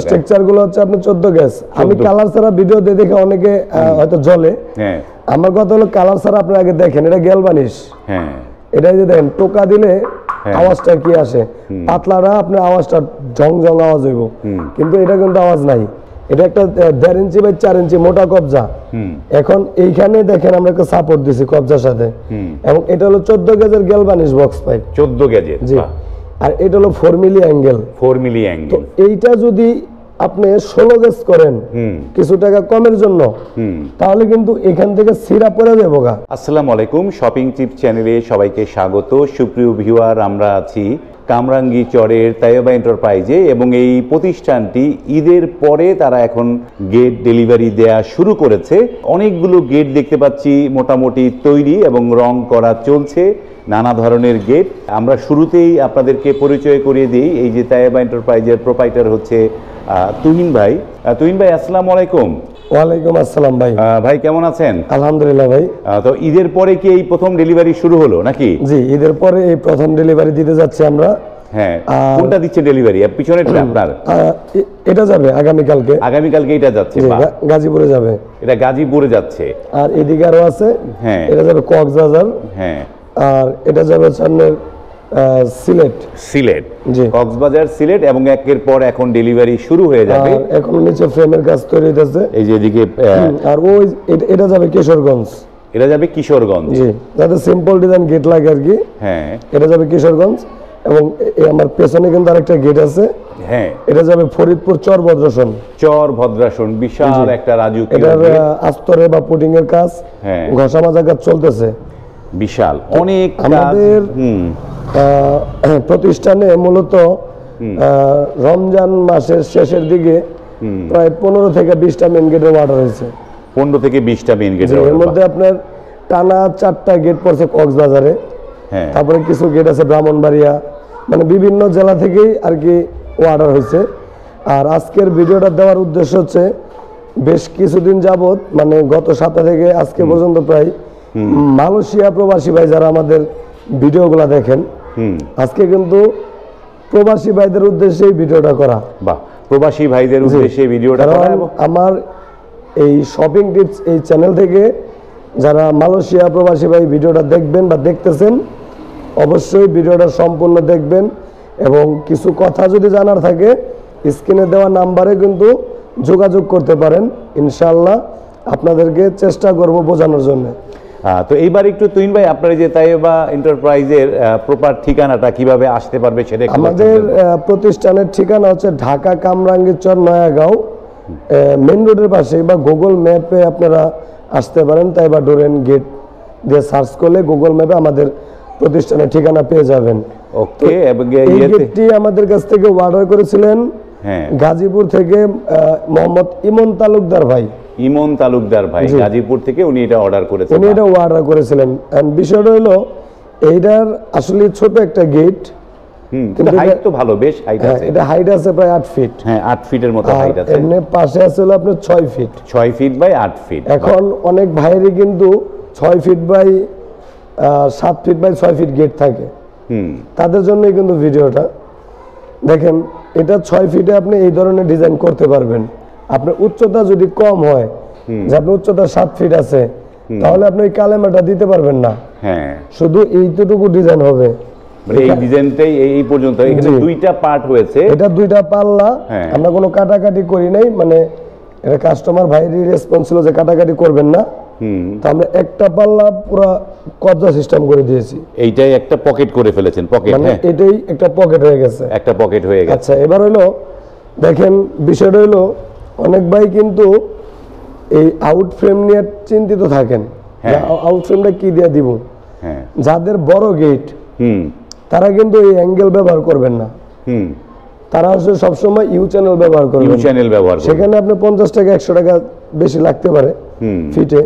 Structure গুলো হচ্ছে আপনার 14 গ্যাস। আমি কালার ছাড়া ভিডিও দেখে অনেকে হয়তো জ্বলে। হ্যাঁ, আমার কথা হলো কালার ছাড়া আপনি আগে দেখেন, এটা গ্যালভানিশ। হ্যাঁ, এটা যে দেখেন টোকা দিলে আওয়াজটা কি আসে, পাতলাটা আপনার আওয়াজটা ঝং ঝং আওয়াজ হইব, কিন্তু এটা কিন্তু আওয়াজ নাই। এটা একটা 1.5 ইঞ্চি বাই 4 ইঞ্চি মোটা কবজা। এখন এইখানে দেখেন আমরা একটা সাপোর্ট দিছি কবজার সাথে, এবং এটা হলো 14 গেজের গ্যালভানিশ বক্স পাইপ। 14 গেজের, জি। আর এটা হলো 4 মিলি অ্যাঙ্গেল। 4 মিলি অ্যাঙ্গেল। তো এইটা যদি আপনি 16 গেজ করেন কিছু টাকা কমের জন্য, তাহলে কিন্তু এখান থেকে সিরা পড়ে যাবো গা। আসসালামু আলাইকুম, শপিং টিপ চ্যানেলে সবাইকে স্বাগত। সুপ্রিয় ভিউয়ার, আমরা আছি কামরাঙ্গী চরের তাইবা এন্টারপ্রাইজে, এবং এই প্রতিষ্ঠানটি ঈদের পরে তারা এখন গেট ডেলিভারি দেয়া শুরু করেছে। অনেকগুলো গেট দেখতে পাচ্ছি মোটামুটি তৈরি এবং রং করা চলছে, নানা ধরনের গেট। আমরা শুরুতেই আপনাদেরকে পরিচয় করিয়ে দিই, এই যে তাইবা এন্টারপ্রাইজের প্রোপাইটার হচ্ছে তুহিন ভাই। তুহিন ভাই, আসসালামু আলাইকুম। ওয়ালাইকুম আসসালাম ভাই। ভাই কেমন আছেন? আলহামদুলিল্লাহ ভাই। তো ঈদের পরে কি এই প্রথম ডেলিভারি শুরু হলো নাকি? জি, ঈদের পরে এই প্রথম ডেলিভারি দিতে যাচ্ছি আমরা। হ্যাঁ, কোনটা দিচ্ছে ডেলিভারি? পিছনেরটা আপনার? এটা যাবে আগামীকালকে। আগামীকালকে এটা যাচ্ছে? গাজীপুরে যাবে। এটা গাজীপুরে যাচ্ছে। আর এদিকে আরো আছে। হ্যাঁ, এটা যাবে কক্সবাজার। হ্যাঁ, আর এটা যাবে সামনের সিলেট। সিলেট, জি, কক্সবাজার, সিলেট, এবং একের পর এখন ডেলিভারি শুরু হয়ে যাবে। এখন নিচে ফ্রেমের কাজ তৈরি হইতেছে, এই যে এদিকে। আর ওই এটা যাবে কিশোরগঞ্জ। এটা যাবে কিশোরগঞ্জ, জি, যাতে সিম্পল ডিজাইন গেট লাগে আর কি। হ্যাঁ, এটা যাবে কিশোরগঞ্জ। এবং আমার পেছনে কিন্তু আরেকটা গেট আছে। হ্যাঁ, এটা যাবে ফরিদপুর চর ভদ্রাসন। চর ভদ্রাসন, বিশাল একটা রাজকীয়। এটার আস্তরে বা পুটিং এর কাজ, হ্যাঁ, ঘষা মাজা কাজ চলতেছে। বিশাল অনেক আমাদের প্রতিষ্ঠানে মূলত রমজান মাসের শেষের দিকে প্রায় 15 থেকে 20টা মেন গেটের অর্ডার হয়েছে। 15 থেকে 20টা মেন গেট, এর মধ্যে আপনার টানা 4টা গেট পড়ছে কক্সবাজারে। হ্যাঁ, তারপরে কিছু গেট আছে ব্রাহ্মণবাড়িয়া, মানে বিভিন্ন জেলা থেকেই আর কি অর্ডার হয়েছে। আর আজকের ভিডিওটা দেওয়ার উদ্দেশ্য হচ্ছে বেশ কিছুদিন যাবত, মানে গত সপ্তাহ থেকে আজকে পর্যন্ত প্রায় মালয়েশিয়া প্রবাসী ভাই যারা আমাদের ভিডিওগুলো দেখেন, আজকে কিন্তু প্রবাসী ভাইদের উদ্দেশ্যে ভিডিওটা করা। বা প্রবাসী ভাইদের উদ্দেশ্যে ভিডিওটা করা। আমার এই শপিং টিপস এই চ্যানেল থেকে যারা মালয়েশিয়া প্রবাসী ভাই ভিডিওটা দেখবেন বা দেখতেছেন, অবশ্যই ভিডিওটা সম্পূর্ণ দেখবেন, এবং কিছু কথা যদি জানার থাকে স্ক্রিনে দেওয়া নাম্বারে কিন্তু যোগাযোগ করতে পারেন। ইনশাআল্লাহ আপনাদেরকে চেষ্টা করব বোঝানোর জন্য। তো এইবার একটু তুহিন ভাই, আপনার যে তাইবা এন্টারপ্রাইজের প্রপার ঠিকানাটা কিভাবে আসতে পারবে সেটা? আমাদের প্রতিষ্ঠানের ঠিকানা হচ্ছে ঢাকা কামরাঙ্গীর চর নয়াগাঁও মেন রোডের পাশে, বা গুগল ম্যাপে আপনারা আসতে পারেন। তাইবা ডোরেন গেট দিয়ে সার্চ করলে গুগল ম্যাপে আমাদের প্রতিষ্ঠানের ঠিকানা পেয়ে যাবেন। ওকে, এবং এই গেটটি আমাদের কাছ থেকে অর্ডার করেছিলেন গাজীপুর থেকে মোহাম্মদ ইমন তালুকদার ভাই। ইমন তালুকদার ভাই গাজীপুর থেকে উনি এটা অর্ডার করেছিলেন। উনি এটা অর্ডার করেছিলেন। এন্ড বিষয়টা হলো এইটার আসলে ছোট একটা গেট, কিন্তু হাইট তো ভালো, বেশ হাইট আছে। এটা হাইট আছে প্রায় 8 ফিট। হ্যাঁ, 8 ফিটের মতো হাইট আছে। এমনি পাশে আছে হলো আপনার 6 ফিট। 6 feet by 8 fit. এখন অনেক ভাইয়েরই কিন্তু 6 feet by 7 feet by 6 feet gate থাকে। তাদের জন্যই কিন্তু ভিডিওটা দেখেন। এটা 6 ফিটে আপনি এই ধরনের ডিজাইন করতে পারবেন। আপনার উচ্চতা যদি কম হয়, যে আপনার উচ্চতা 7 ফিট আছে, তাহলে আপনি এই কালেমাটা দিতে পারবেন না। হ্যাঁ, শুধু এইটুকু ডিজাইন হবে। মানে এই ডিজাইনটাই এই পর্যন্ত। এখানে দুইটা পার্ট হয়েছে, এটা দুইটা পাল্লা। আমরা কোনো কাটাকাটি করি নাই, মানে এটা কাস্টমার ভাইয়েরই রেসপন্স ছিল যে কাটাকাটি করবেন না। তো আমরা একটা পাল্লা পুরো কবজা সিস্টেম করে দিয়েছি। এইটাই একটা পকেট করে ফেলেছেন। পকেট, হ্যাঁ, এটাই একটা পকেট হয়ে গেছে। একটা পকেট হয়ে গেছে। আচ্ছা, এবার হলো দেখেন বিষয়টা হলো অনেক ভাই কিন্তু এই আউট ফ্রেম নিয়ে চিন্তিত থাকেন, আউট ফ্রেমটা কি দিয়ে দিব। হ্যাঁ, যাদের বড় গেট তারা কিন্তু এই অ্যাঙ্গেল ব্যবহার করবেন না। তারা আসলে সবসময় ইউ চ্যানেল ব্যবহার করবেন। ইউ চ্যানেল ব্যবহার করবেন। সেখানে আপনি 50 টাকা 100 টাকা বেশি লাগতে পারে ফিটে,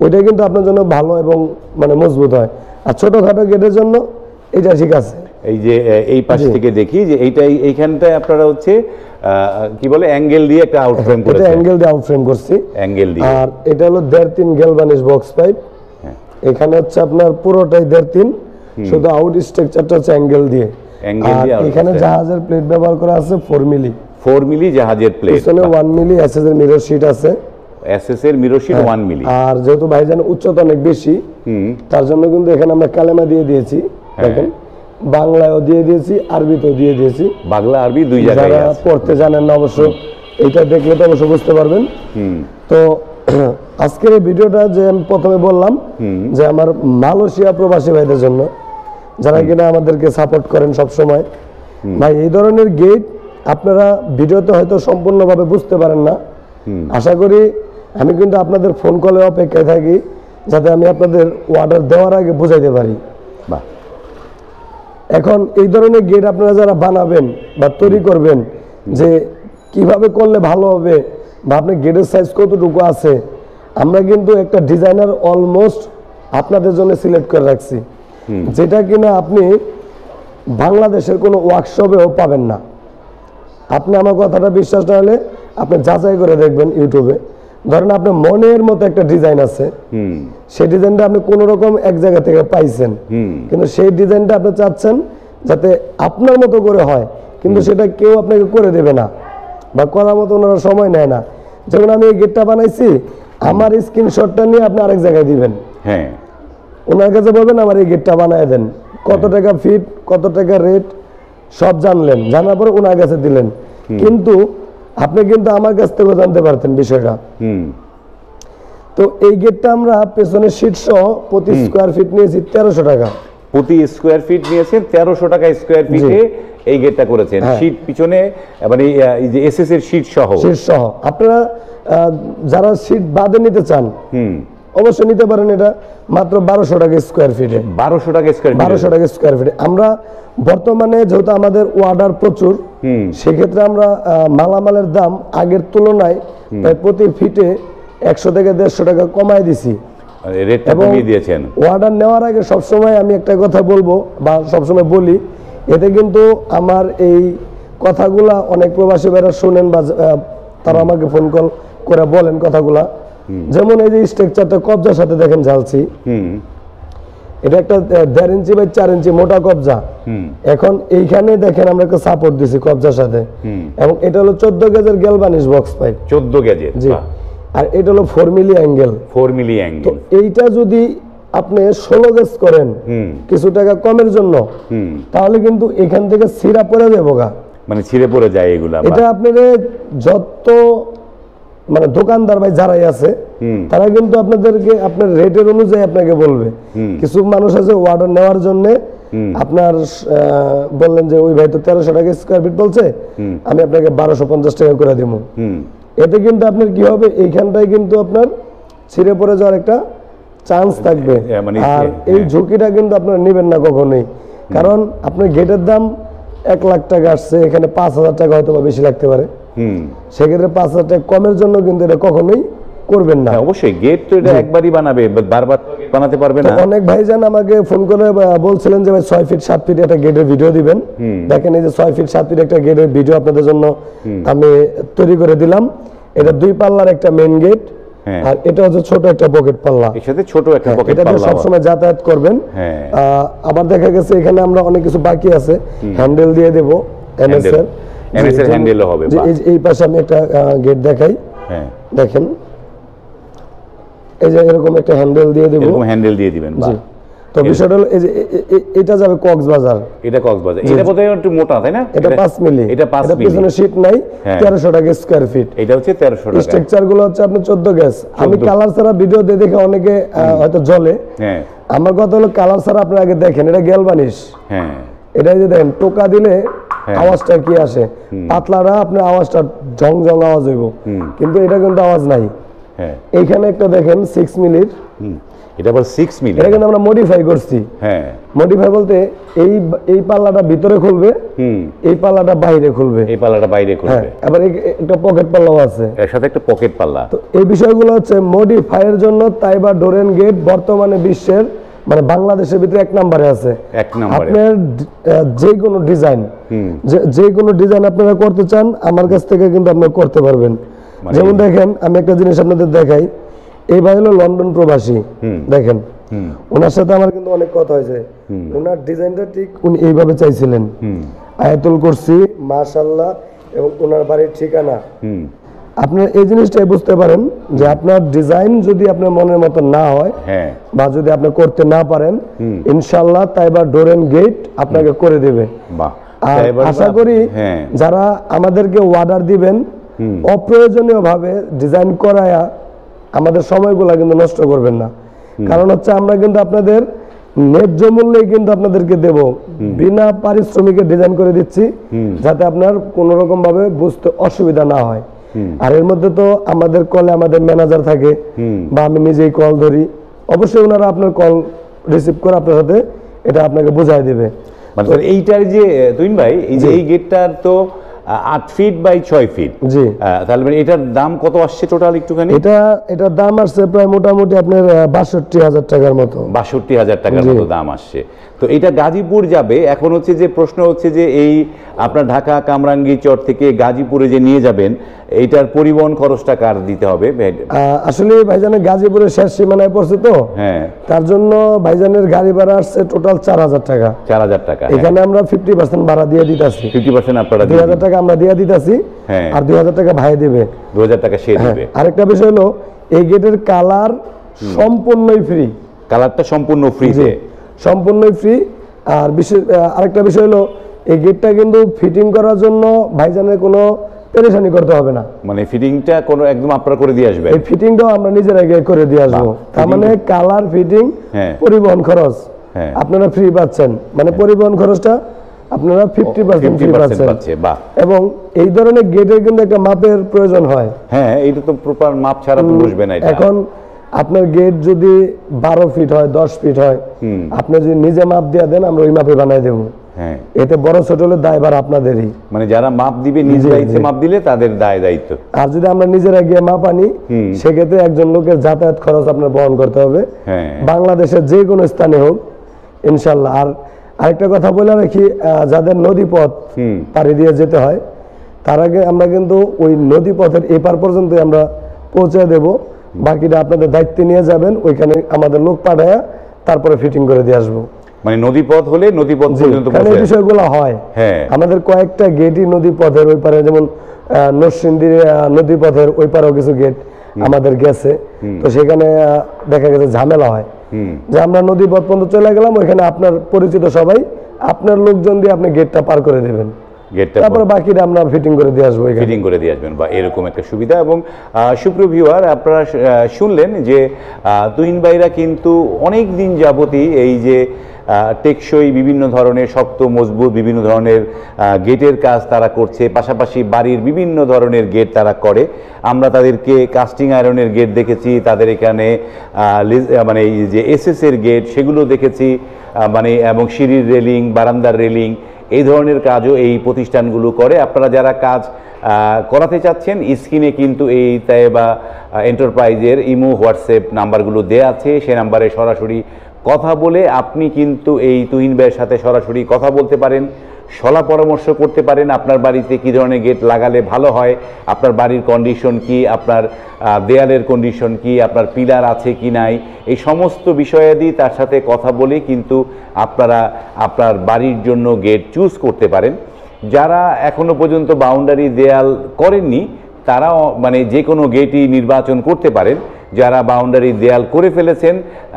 ওইটা কিন্তু আপনার জন্য ভালো এবং মানে মজবুত হয়। আর ছোটখাটো গেটের জন্য এটা ঠিক আছে। এই যে এই পাশ থেকে দেখি যে এইটাই, এইখানটায় আপনারা হচ্ছে কি বলে অ্যাঙ্গেল দিয়ে একটা আউট ফ্রেম করেছেন। এটা অ্যাঙ্গেল দিয়ে আউট ফ্রেম করছি, অ্যাঙ্গেল দিয়ে। আর এটা হলো 1.5-3 গ্যালভানিশ বক্স পাইপ। এখানে হচ্ছে আপনার পুরোটাই 1.5-3, শুধু আউট স্ট্রাকচারটা হচ্ছে অ্যাঙ্গেল দিয়ে। এখানে জাহাজের প্লেট ব্যবহার করা আছে 4 মিলি। 4 মিলি জাহাজের প্লেট, পিছনে 1 মিলি এসএস এর মিরর শীট আছে, এসএস এর মিরর শীট 1 মিলি। আর যেহেতু ভাইজান উচ্চতা অনেক বেশি, তার জন্য কিন্তু এখানে আমরা কালেমা দিয়ে দিয়েছি, দেখেন বাংলায়ও দিয়ে দিয়েছি, আরবিতেও দিয়ে দিয়েছি। বাংলা আরবি দুই জায়গায় যারা আছে। পড়তে জানেন না অবশ্য এটা দেখলে তো অবশ্য বুঝতে পারবেন। তো আজকের এই ভিডিওটা যে আমি প্রথমে বললাম যে আমার মালয়েশিয়া প্রবাসী ভাইদের জন্য, যারা কিনা আমাদেরকে সাপোর্ট করেন সব সময়, ভাই এই ধরনের গেট আপনারা ভিডিওতে হয়তো সম্পূর্ণভাবে বুঝতে পারেন না। আশা করি আমি কিন্তু আপনাদের ফোন কলের অপেক্ষায় থাকি, যাতে আমি আপনাদের অর্ডার দেওয়ার আগে বুঝাইতে পারি। বাহ। এখন এই ধরনের গেট আপনারা যারা বানাবেন বা তৈরি করবেন, যে কিভাবে করলে ভালো হবে বা আপনার গেটের সাইজ কতটুকু আছে, আমরা কিন্তু একটা ডিজাইনার অলমোস্ট আপনাদের জন্য সিলেক্ট করে রাখছি, যেটা কিনা আপনি বাংলাদেশের কোনো ওয়ার্কশপেও পাবেন না। আপনি আমার কথাটা বিশ্বাস না হলে আপনি যাচাই করে দেখবেন ইউটিউবে। ধরেন আপনার মনের মতো একটা ডিজাইন আছে, সেই ডিজাইনটা আপনি কোনো রকম এক জায়গা থেকে পাইছেন, কিন্তু সেই ডিজাইনটা আপনি চাচ্ছেন যাতে আপনার মতো করে হয়, কিন্তু সেটা কেউ আপনাকে করে দেবে না বা করার মতো ওনারা সময় নেয় না। যেমন আমি এই গেটটা বানাইছি, আমার স্ক্রিনশটটা নিয়ে আপনি আরেক জায়গায় দিবেন, হ্যাঁ, ওনার কাছে বলবেন আমার এই গেটটা বানায় দেন, কত টাকা ফিট, কত টাকা রেট সব জানলেন, জানার পরে ওনার কাছে দিলেন, কিন্তু আপনি কিন্তু আমার কাছ থেকেও জানতে পারতেন বিষয়টা। তো এই গেটটা আমরা পেছনের শীট সহ প্রতি স্কোয়ার ফিট নিয়েছি 1300 টাকা। প্রতি স্কোয়ার ফিট নিয়েছেন 1300 টাকা স্কোয়ার ফিটে এই গেটটা করেছেন। শীট পিছনে মানে এই যে এসএস এর শীট সহ, আপনারা যারা শীট বাদে নিতে চান অবশ্যই নিতে পারেন। এটা মাত্র 1200 টাকা স্কোয়ার ফিটে। 1200 টাকা স্কোয়ার ফিট, 1200 টাকা স্কোয়ার ফিটে। আমরা বর্তমানে যেহেতু আমাদের অর্ডার প্রচুর, সেক্ষেত্রে আমরা মালামালের দাম আগের তুলনায় প্রায় প্রতি ফিটে 100 থেকে 150 টাকা কমায় দিছি। রেটটা কমিয়ে দিয়েছেন। অর্ডার নেওয়ার আগে সবসময় আমি একটা কথা বলবো বা সবসময় বলি, এতে কিন্তু আমার এই কথাগুলা অনেক প্রবাসী ভাইরা শুনেন বা তারা আমাকে ফোন কল করে বলেন কথাগুলা। যেমন এই যে স্ট্রাকচারটা কবজার সাথে দেখেন ঝালছি, এটা একটা 1.5 ইঞ্চি বাই 4 ইঞ্চি মোটা কবজা। এখন এইখানে দেখেন আমরা একটা সাপোর্ট দিছি কবজার সাথে, এবং এটা হলো 14 গেজের গ্যালভানিশ বক্স পাইপ। 14 গেজের, জি। আর এটা হলো 4 মিলি অ্যাঙ্গেল। 4 মিলি অ্যাঙ্গেল। এইটা যদি আপনি 16 গেজ করেন কিছু টাকা কমের জন্য, তাহলে কিন্তু এখান থেকে ছিঁড়া পড়ে যাবো গা, মানে ছিঁড়ে পড়ে যায় এগুলা। এটা আপনাদের যত মানে দোকানদার ভাই যারাই আছে, তারা কিন্তু আপনাদেরকে আপনার রেটের অনুযায়ী আপনাকে বলবে। কিছু মানুষ আছে অর্ডার নেওয়ার জন্য আপনার বললেন যে ওই ভাই তো 1300 টাকা স্কোয়ার ফিট বলছে, আমি আপনাকে 1250 টাকা করে দিব। এতে কিন্তু আপনার কি হবে, এইখানটায় কিন্তু আপনার ছিঁড়ে পড়ে যাওয়ার একটা চান্স থাকবে। আর এই ঝুঁকিটা কিন্তু আপনারা নেবেন না কখনোই, কারণ আপনার গেটের দাম 1 লাখ টাকা আসছে, এখানে 5000 টাকা হয়তো বা বেশি লাগতে পারে। সেক্ষেত্রে 5000 টাকা কমের জন্য কিন্তু এটা কখনোই করবেন না। অবশ্যই গেট তো এটা একবারই বানাবে, বারবার বানাতে পারবে না। অনেক ভাইজান আমাকে ফোন করে বলছিলেন যে ভাই 6 ফিট 7 ফিট একটা গেটের ভিডিও দিবেন। দেখেন এই যে 6 ফিট 7 ফিট একটা গেটের ভিডিও আপনাদের জন্য আমি তৈরি করে দিলাম। এটা 2 পাল্লার একটা মেইন গেট, আর এটা হচ্ছে ছোট একটা পকেট পাল্লা। এর সাথে ছোট একটা পকেট পাল্লা। এটা সব সময় যাতায়াত করবেন। আবার দেখা গেছে এখানে আমরা অনেক কিছু বাকি আছে, হ্যান্ডেল দিয়ে দেব এনএস এর। এনএস এর হ্যান্ডেলও হবে। এই পাশে আমি একটা গেট দেখাই, দেখেন এই যে এরকম একটা হ্যান্ডেল দিয়ে দেব। এরকম হ্যান্ডেল দিয়ে দিবেন। বাহ। তো বিষয়টা হলো এই যে এটা যাবে কক্সবাজার। এটা কক্সবাজার। এটা বোধহয় একটু মোটা, তাই না? এটা 5 মিলি। এটা 5 মিলি। পিছনে শীট নাই, 1300 টাকা স্কয়ার ফিট। এটা হচ্ছে 1300 টাকা। স্ট্রাকচার গুলো হচ্ছে আপনি 14 গেজ। আমি কালার ছাড়া ভিডিও দিয়ে দেখে অনেকে হয়তো জ্বলে। আমার কথা হলো কালার ছাড়া আপনি আগে দেখেন, এটা গ্যালভানিশ। এটা যে দেখেন টোকা দিলে আওয়াজটা কি আসে, পাতলারা আপনার আওয়াজটা ঝং ঝং আওয়াজ হইব, কিন্তু এটা কিন্তু আওয়াজ নাই। এইখানে একটা দেখেন 6 মিলির, এটা আবার 6 মিলি। এটা কিন্তু আমরা মডিফাই করছি। মডিফাই বলতে এই পাল্লাটা ভিতরে খুলবে, এই পাল্লাটা বাইরে খুলবে। এই পাল্লাটা বাইরে খুলবে। আবার একটা পকেট পাল্লাও আছে, এর সাথে একটা পকেট পাল্লা। তো এই বিষয়গুলো হচ্ছে মডিফাইয়ের জন্য তাইবা ডোরেন গেট বর্তমানে বিশ্বের মানে বাংলাদেশের ভিতরে 1 নম্বরে আছে। 1 নম্বরে। আপনার যে কোনো ডিজাইন, যে কোনো ডিজাইন আপনারা করতে চান আমার কাছ থেকে কিন্তু আপনারা করতে পারবেন। যেমন দেখেন আমি একটা জিনিস আপনাদের দেখাই, এই ভাই হলো লন্ডন প্রবাসী। দেখেন ওনার সাথে আমার কিন্তু অনেক কথা হয়েছে, ওনার ডিজাইনটা ঠিক উনি এইভাবে চাইছিলেন। আয়াতুল কুরসি মাশাআল্লাহ এবং ওনার বাড়ির ঠিকানা, আপনার এই জিনিসটাই বুঝতে পারেন যে আপনার ডিজাইন যদি আপনার মনের মতো না হয় বা যদি আপনি করতে না পারেন, ইনশাআল্লাহ তাইবা ডোর এন্ড গেট আপনাকে করে দেবে। আর আশা করি যারা আমাদেরকে অর্ডার দিবেন অপ্রয়োজনীয় ভাবে ডিজাইন করায়া আমাদের সময়গুলো কিন্তু নষ্ট করবেন না। কারণ হচ্ছে আমরা কিন্তু আপনাদের ন্যায্য মূল্যে কিন্তু আপনাদেরকে দেব, বিনা পারিশ্রমিকে ডিজাইন করে দিচ্ছি যাতে আপনার কোনো রকম ভাবে বুঝতে অসুবিধা না হয়। আর এর মধ্যে তো আমাদের কলে আমাদের ম্যানেজার থাকে বা আমি নিজেই কল ধরি, অবশ্যই ওনারা আপনার কল রিসিভ করে আপনার সাথে এটা আপনাকে বোঝাই দেবে। মানে এইটার যে তুহিন ভাই, এই যে এই গেটটার তো 8 ফিট বাই 6 ফিট, জি, তাহলে মানে এটার দাম কত আসছে টোটাল একটুখানি? এটার দাম আসছে প্রায় মোটামুটি আপনার 62,000 টাকার মতো। 62,000 টাকার মতো দাম আসছে। তো এটা গাজীপুর যাবে, এখন হচ্ছে যে প্রশ্ন হচ্ছে যে এই আপনার ঢাকা কামরাঙ্গীরচর থেকে গাজীপুরে যে নিয়ে যাবেন, এইটার পরিবহন খরচটা কার দিতে হবে? আসলে ভাইজানের গাজীপুরের শেষ সীমানায় পড়ছে তো, তার জন্য ভাইজানের গাড়ি ভাড়া আসছে টোটাল 4,000 টাকা। 4,000 টাকা। এখানে আমরা 50% ভাড়া দিয়ে দিতেছি। 50% আপনারা 2,000 টাকা আমরা দিয়ে দিতেছি, আর 2,000 টাকা ভাই দেবে, 2,000 টাকা সে দিবে। আরেকটা বিষয় হলো এই গেটের কালার সম্পূর্ণই ফ্রি। কালারটা সম্পূর্ণ ফ্রি, সম্পূর্ণই ফ্রি। আর আরেকটা বিষয় হলো এই গেটটা কিন্তু ফিটিং করার জন্য ভাইজানের কোনো পেরেশানি করতে হবে না, মানে ফিটিংটা কোনো একদম আপনারা করে দিয়ে আসবেন। এই ফিটিংটাও আমরা নিজের আগে করে দিয়ে আসবো। তার মানে কালার, ফিটিং, পরিবহন খরচ আপনারা ফ্রি পাচ্ছেন, মানে পরিবহন খরচটা আপনারা 50% ফ্রি পাচ্ছেন। এবং এই ধরনের গেটের কিন্তু একটা মাপের প্রয়োজন হয়। হ্যাঁ, এটা তো প্রপার মাপ ছাড়া তো বসবে না। এখন আপনার গেট যদি 12 ফিট হয়, 10 ফিট হয়, আপনি যদি নিজে মাপ দিয়ে দেন আমরা ওই মাপে বানাই দেবো। এতে বড় ছোট হলে দায়ভার আপনাদেরই, মানে যারা মাপ দিবে নিজেরা ইচ্ছে মাপ দিলে তাদের দায়িত্ব। আর যদি আমরা নিজেরা গিয়ে মাপ আনি সেক্ষেত্রে একজন লোকের যাতায়াত খরচ আপনার বহন করতে হবে, বাংলাদেশের যে কোনো স্থানে হোক ইনশাল্লাহ। আর আরেকটা কথা বলে রাখি, যাদের নদী পথ পাড়ি দিয়ে যেতে হয় তার আগে আমরা কিন্তু ওই নদী পথের এপার পর্যন্ত আমরা পৌঁছে দেব, বাকিটা আপনাদের দায়িত্বে নিয়ে যাবেন, ওইখানে আমাদের লোক পাঠায় তারপরে ফিটিং করে দিয়ে আসবো। মানে নদী পথ হলে নদী পথ পর্যন্ত এই বিষয়গুলো হয়। আমাদের কয়েকটা গেটই নদী পথের ওই পারে, যেমন নরসিংদীর নদী পথের ওই পারেও কিছু গেট আমাদের গেছে, তো সেখানে দেখা গেছে ঝামেলা হয় যে আমরা নদী পথ পর্যন্ত চলে গেলাম, ওইখানে আপনার পরিচিত সবাই আপনার লোকজন দিয়ে আপনি গেটটা পার করে দেবেন, তারপর বাকিটা আমরা ফিটিং করে দিয়ে আসবো, ফিটিং করে দিয়ে আসবেন, বা এরকম একটা সুবিধা। এবং সুপ্রিয় ভিউয়ার, আপনারা শুনলেন যে তুহিন ভাইরা কিন্তু অনেক দিন যাবতই এই যে টেকসই বিভিন্ন ধরনের শক্ত মজবুত বিভিন্ন ধরনের গেটের কাজ তারা করছে, পাশাপাশি বাড়ির বিভিন্ন ধরনের গেট তারা করে। আমরা তাদেরকে কাস্টিং আয়রনের গেট দেখেছি, তাদের এখানে মানে এই যে এসএস এর গেট সেগুলো দেখেছি, মানে এবং সিঁড়ির রেলিং, বারান্দার রেলিং, এই ধরনের কাজও এই প্রতিষ্ঠানগুলো করে। আপনারা যারা কাজ করাতে চাচ্ছেন, স্ক্রিনে কিন্তু এই তাইবা এন্টারপ্রাইজের ইমো, হোয়াটসঅ্যাপ নাম্বারগুলো দেওয়া আছে, সে নাম্বারে সরাসরি কথা বলে আপনি কিন্তু এই তুহিন ভাইয়ের সাথে সরাসরি কথা বলতে পারেন, শলা পরামর্শ করতে পারেন। আপনার বাড়িতে কী ধরনের গেট লাগালে ভালো হয়, আপনার বাড়ির কন্ডিশন কি, আপনার দেয়ালের কন্ডিশন কি, আপনার পিলার আছে কি নাই, এই সমস্ত বিষয়াদি তার সাথে কথা বলে কিন্তু আপনারা আপনার বাড়ির জন্য গেট চুজ করতে পারেন। যারা এখনো পর্যন্ত বাউন্ডারি দেয়াল করেননি তারাও মানে যে কোনো গেটই নির্বাচন করতে পারেন। যারা বাউন্ডারি দেয়াল করে ফেলেছেন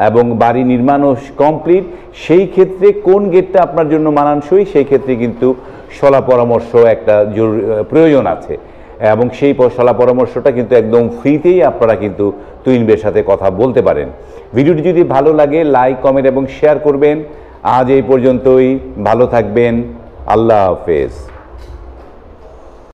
এবং বাড়ি নির্মাণও কমপ্লিট, সেই ক্ষেত্রে কোন গেটটা আপনার জন্য মানানসই, সেই ক্ষেত্রে কিন্তু শলা পরামর্শ একটা প্রয়োজন আছে, এবং সেই শলা পরামর্শটা কিন্তু একদম ফ্রিতেই আপনারা কিন্তু তুহিন ভাইয়ের সাথে কথা বলতে পারেন। ভিডিওটি যদি ভালো লাগে লাইক, কমেন্ট এবং শেয়ার করবেন। আজ এই পর্যন্তই, ভালো থাকবেন, আল্লাহ হাফেজ।